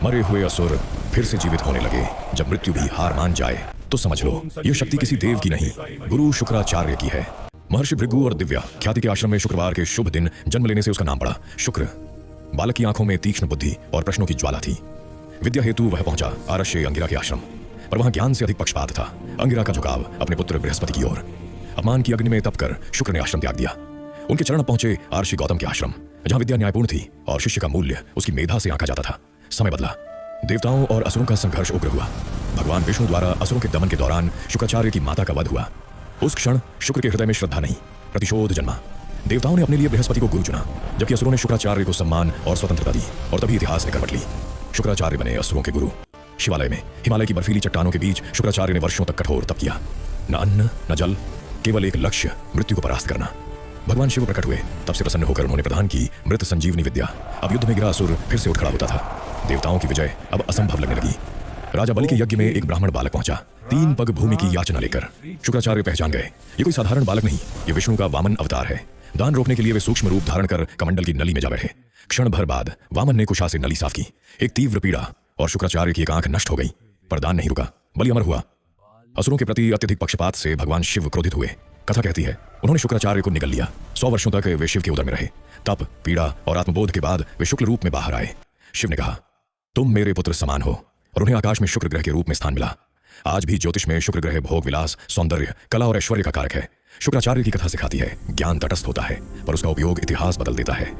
मरे हुए असुर फिर से जीवित होने लगे। जब मृत्यु भी हार मान जाए तो समझ लो यह शक्ति किसी देव की नहीं, गुरु शुक्राचार्य की है। महर्षि भृगु और दिव्या ख्याति के आश्रम में शुक्रवार के शुभ दिन जन्म लेने से उसका नाम पड़ा शुक्र। बालक की आंखों में तीक्ष्ण बुद्धि और प्रश्नों की ज्वाला थी। विद्या हेतु वह पहुंचा आरष्य अंगिरा के आश्रम, पर वहां ज्ञान से अधिक पक्षपात था। अंगिरा का झुकाव अपने पुत्र बृहस्पति की ओर। अपमान की अग्नि में तप कर शुक्र ने आश्रम त्याग दिया। उनके चरण पहुंचे आर्षि गौतम के आश्रम, जहां विद्या न्यायपूर्ण थी और शिष्य का मूल्य उसकी मेधा से आंका जाता था। समय बदला, देवताओं और असुरों का संघर्ष उग्र हुआ। भगवान विष्णु द्वारा असुरों के दमन के दौरान शुक्राचार्य की माता का वध हुआ। उस क्षण शुक्र के हृदय में श्रद्धा नहीं, प्रतिशोध जन्मा। देवताओं ने अपने लिए बृहस्पति को गुरु चुना, जबकि असुरों ने शुक्राचार्य को सम्मान और स्वतंत्रता दी, और तभी इतिहास ने करवट ली। शुक्राचार्य बने असुरों के गुरु। शिवालय में हिमालय की बर्फीली चट्टानों के बीच शुक्राचार्य ने वर्षों तक कठोर तप किया। न अन्न न जल, केवल एक लक्ष्य, मृत्यु को परास्त करना। भगवान शिव प्रकट हुए, तब से प्रसन्न होकर उन्होंने प्रदान की मृत संजीवनी विद्या। अब युद्ध में गिरा असुर फिर से उठ खड़ा होता था। देवताओं की विजय अब असंभव लगने लगी। राजा बलि के यज्ञ में एक ब्राह्मण बालक पहुंचा, 3 पग भूमि की याचना लेकर। शुक्राचार्य पहचान गए, ये कोई साधारण बालक नहीं, ये विष्णु का वामन अवतार है। दान रोकने के लिए वे सूक्ष्म रूप धारण कर कमंडल की नली में जा बैठे। क्षण भर बाद वामन ने कुशा से नली साफ की। एक तीव्र पीड़ा और शुक्राचार्य की एक आंख नष्ट हो गई, पर दान नहीं रुका। बलि अमर हुआ। असुरों के प्रति अत्यधिक पक्षपात से भगवान शिव क्रोधित हुए। कथा कहती है उन्होंने शुक्राचार्य को निगल लिया। 100 वर्षों तक वे शिव के उदर में रहे। तप, पीड़ा और आत्मबोध के बाद वे शुक्ल रूप में बाहर आए। शिव ने कहा, तुम मेरे पुत्र समान हो, और उन्हें आकाश में शुक्र ग्रह के रूप में स्थान मिला। आज भी ज्योतिष में शुक्र ग्रह भोग विलास, सौंदर्य, कला और ऐश्वर्य का कारक है। शुक्राचार्य की कथा सिखाती है ज्ञान तटस्थ होता है, पर उसका उपयोग इतिहास बदल देता है।